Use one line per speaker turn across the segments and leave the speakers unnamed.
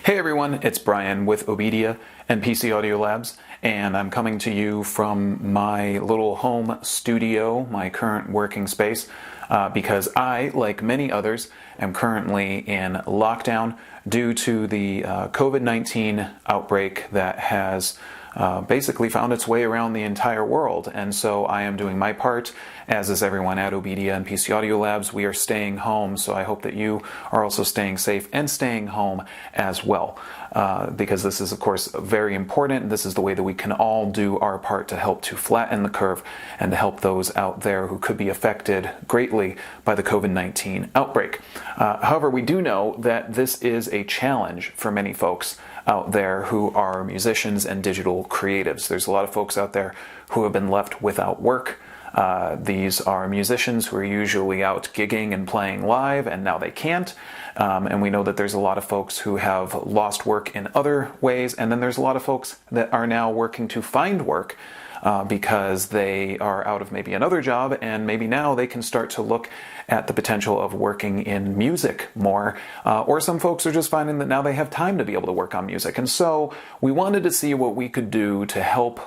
Hey everyone, it's Brian with OBEDIA and pcaudiolabs, and I'm coming to you from my little home studio, my current working space, because I, like many others, am currently in lockdown due to the COVID-19 outbreak that has basically found its way around the entire world. And so I am doing my part, as is everyone at OBEDIA and pcaudiolabs. We are staying home, so I hope that you are also staying safe and staying home as well, because this is, of course, very important. This is the way that we can all do our part to help to flatten the curve and to help those out there who could be affected greatly by the COVID-19 outbreak. However, we do know that this is a challenge for many folks out there who are musicians and digital creatives. There's a lot of folks out there who have been left without work. These are musicians who are usually out gigging and playing live, and now they can't. And we know that there's a lot of folks who have lost work in other ways, and then there's a lot of folks that are now working to find work because they are out of maybe another job, and maybe now they can start to look at the potential of working in music more. Or some folks are just finding that now they have time to be able to work on music. And so we wanted to see what we could do to help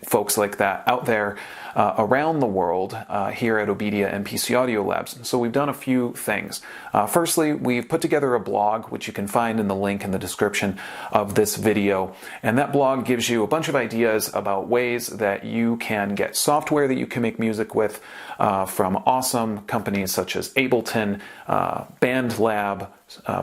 folks like that out there around the world here at OBEDIA and pcaudiolabs. So we've done a few things. Firstly, we've put together a blog, which you can find in the link in the description of this video. And that blog gives you a bunch of ideas about ways that you can get software that you can make music with from awesome companies such as Ableton, BandLab,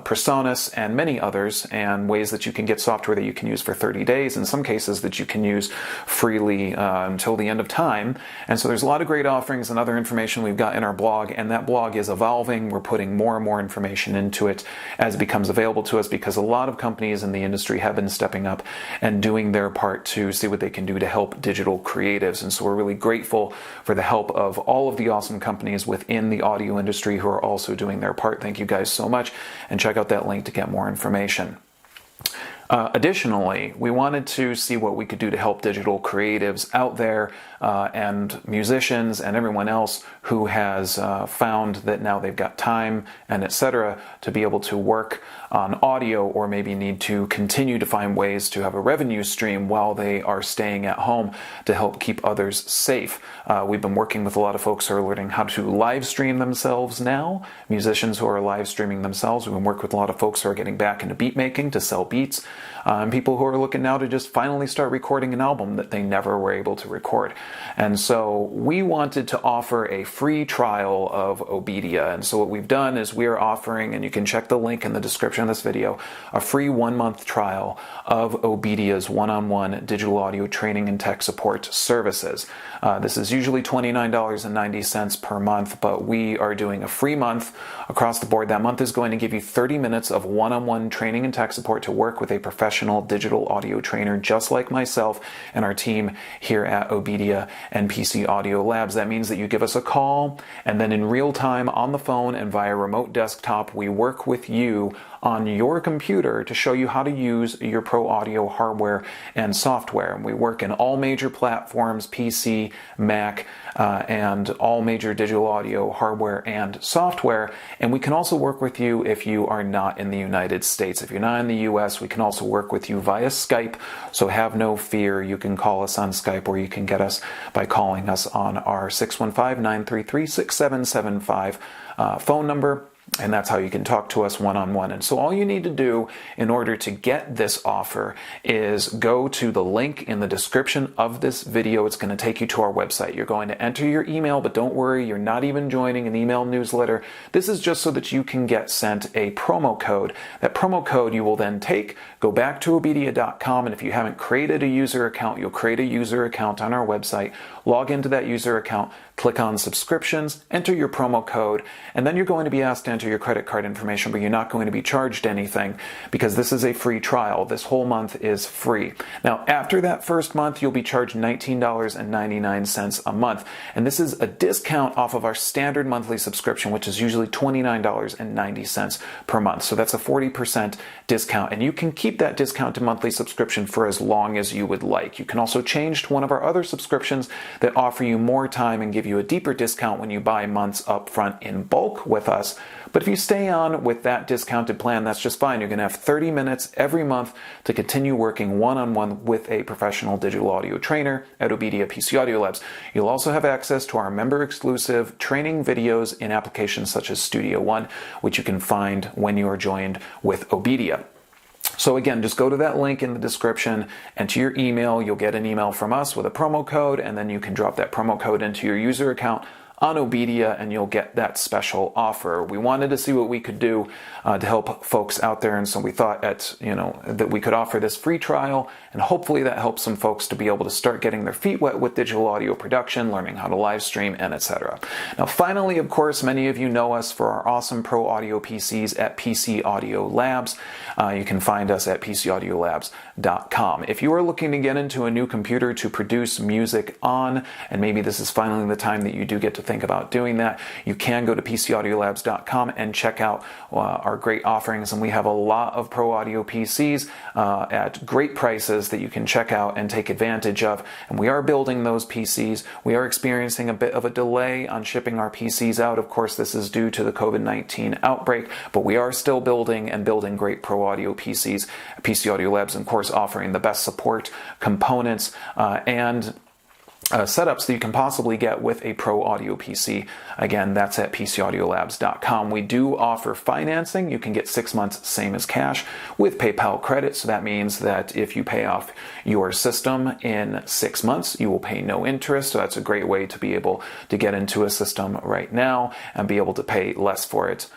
Presonus, and many others, and ways that you can get software that you can use for 30 days, in some cases that you can use freely until the end of time. And so there's a lot of great offerings and other information we've got in our blog, and that blog is evolving. We're putting more and more information into it as it becomes available to us, because a lot of companies in the industry have been stepping up and doing their part to see what they can do to help digital creatives. And so we're really grateful for the help of all of the awesome companies within the audio industry who are also doing their part. Thank you guys so much. And check out that link to get more information. Additionally, we wanted to see what we could do to help digital creatives out there and musicians and everyone else who has found that now they've got time and etc. to be able to work on audio, or maybe need to continue to find ways to have a revenue stream while they are staying at home to help keep others safe. We've been working with a lot of folks who are learning how to live stream themselves now, musicians who are live streaming themselves. We've been working with a lot of folks who are getting back into beat making to sell beats, and people who are looking now to just finally start recording an album that they never were able to record. And so we wanted to offer a free trial of OBEDIA. And so what we've done is we are offering, and you can check the link in the description of this video, a free 1-month trial of OBEDIA's one-on-one digital audio training and tech support services. This is usually $29.90 per month, but we are doing a free month across the board. That month is going to give you 30 minutes of one-on-one training and tech support to work with a professional digital audio trainer just like myself and our team here at OBEDIA and pcaudiolabs. That means that you give us a call, and then in real time on the phone and via remote desktop, we work with you on your computer to show you how to use your pro audio hardware and software. And we work in all major platforms, PC, Mac, and all major digital audio hardware and software. And we can also work with you if you are not in the United States. If you're not in the US, we can also work with you via Skype. So have no fear. You can call us on Skype, or you can get us by calling us on our 615-933-6775 phone number. And that's how you can talk to us one-on-one. And so all you need to do in order to get this offer is go to the link in the description of this video. It's going to take you to our website. You're going to enter your email, but don't worry, you're not even joining an email newsletter. This is just so that you can get sent a promo code. That promo code you will then take, go back to obedia.com, and if you haven't created a user account, you'll create a user account on our website, log into that user account, click on subscriptions, enter your promo code, and then you're going to be asked to enter your credit card information, but you're not going to be charged anything because this is a free trial. This whole month is free. Now, after that first month, you'll be charged $19.99 a month, and this is a discount off of our standard monthly subscription, which is usually $29.90 per month. So that's a 40% discount, and you can keep that discount to monthly subscription for as long as you would like. You can also change to one of our other subscriptions that offer you more time and give you a deeper discount when you buy months up front in bulk with us, But if you stay on with that discounted plan, that's just fine. You're going to have 30 minutes every month to continue working one-on-one with a professional digital audio trainer at OBEDIA PC Audio Labs. You'll also have access to our member-exclusive training videos in applications such as Studio One, which you can find when you are joined with OBEDIA. So again, just go to that link in the description, and to your email, you'll get an email from us with a promo code, and then you can drop that promo code into your user account on OBEDIA, and you'll get that special offer. We wanted to see what we could do to help folks out there, and so we thought that we could offer this free trial, and hopefully that helps some folks to be able to start getting their feet wet with digital audio production, learning how to live stream, and etc. Now, finally, of course, many of you know us for our awesome pro audio PCs at PC Audio Labs. You can find us at pcaudiolabs.com. If you are looking to get into a new computer to produce music on, and maybe this is finally the time that you do get to think about doing that, you can go to pcaudiolabs.com and check out our great offerings. And we have a lot of pro audio PCs at great prices that you can check out and take advantage of. And we are building those PCs. We are experiencing a bit of a delay on shipping our PCs out. Of course, this is due to the COVID-19 outbreak, but we are still building great pro audio PCs. PC Audio Labs, of course, offering the best support, components, and setups that you can possibly get with a pro audio PC. Again, that's at pcaudiolabs.com. We do offer financing. You can get 6 months, same as cash, with PayPal credit. So that means that if you pay off your system in 6 months, you will pay no interest. So that's a great way to be able to get into a system right now and be able to pay less for it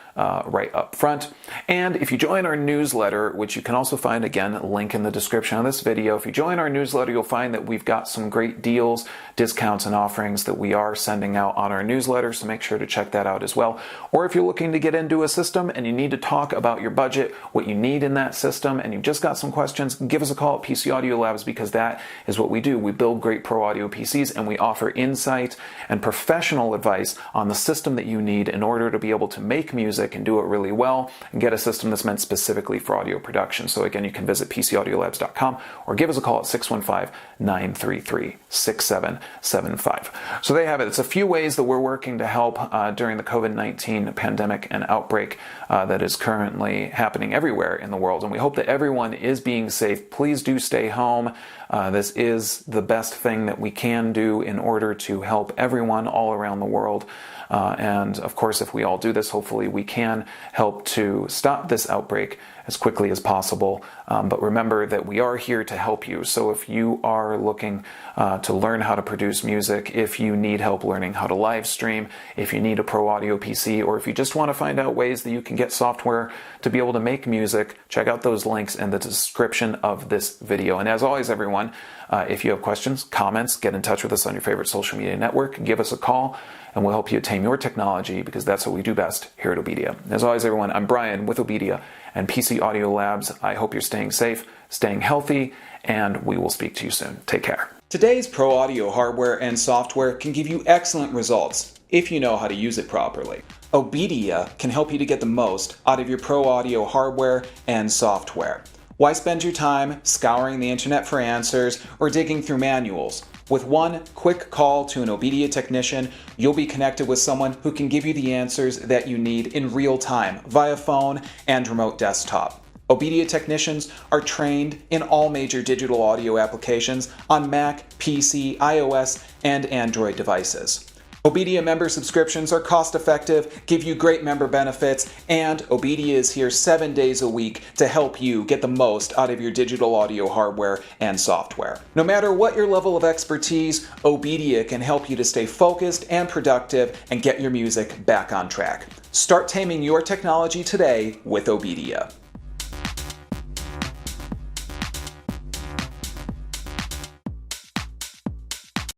right up front. And if you join our newsletter, which you can also find, again, link in the description of this video, if you join our newsletter, you'll find that we've got some great deals, discounts, and offerings that we are sending out on our newsletter, so make sure to check that out as well. Or if you're looking to get into a system and you need to talk about your budget, what you need in that system, and you've just got some questions, give us a call at PC Audio Labs, because that is what we do. We build great pro audio PCs, and we offer insight and professional advice on the system that you need in order to be able to make music and do it really well and get a system that's meant specifically for audio production. So again, you can visit pcaudiolabs.com or give us a call at 615-933-6775. So there you have it. It's a few ways that we're working to help during the COVID-19 pandemic and outbreak that is currently happening everywhere in the world. And we hope that everyone is being safe. Please do stay home. This is the best thing that we can do in order to help everyone all around the world. And of course, if we all do this, hopefully we can help to stop this outbreak as quickly as possible. But remember that we are here to help you. So if you are looking to learn how to produce music, if you need help learning how to live stream, if you need a pro audio PC, or if you just want to find out ways that you can get software to be able to make music, check out those links in the description of this video. And as always, everyone, if you have questions, comments, get in touch with us on your favorite social media network, give us a call, and we'll help you attain your technology, because that's what we do best here at OBEDIA. As always, everyone, I'm Brian with OBEDIA and PC Audio Labs. I hope you're staying safe, staying healthy, and we will speak to you soon. Take care. Today's pro audio hardware and software can give you excellent results if you know how to use it properly. OBEDIA can help you to get the most out of your pro audio hardware and software. Why spend your time scouring the internet for answers or digging through manuals? With one quick call to an OBEDIA technician, you'll be connected with someone who can give you the answers that you need in real time via phone and remote desktop. OBEDIA technicians are trained in all major digital audio applications on Mac, PC, iOS, and Android devices. OBEDIA member subscriptions are cost-effective, give you great member benefits, and OBEDIA is here 7 days a week to help you get the most out of your digital audio hardware and software. No matter what your level of expertise, OBEDIA can help you to stay focused and productive and get your music back on track. Start taming your technology today with OBEDIA.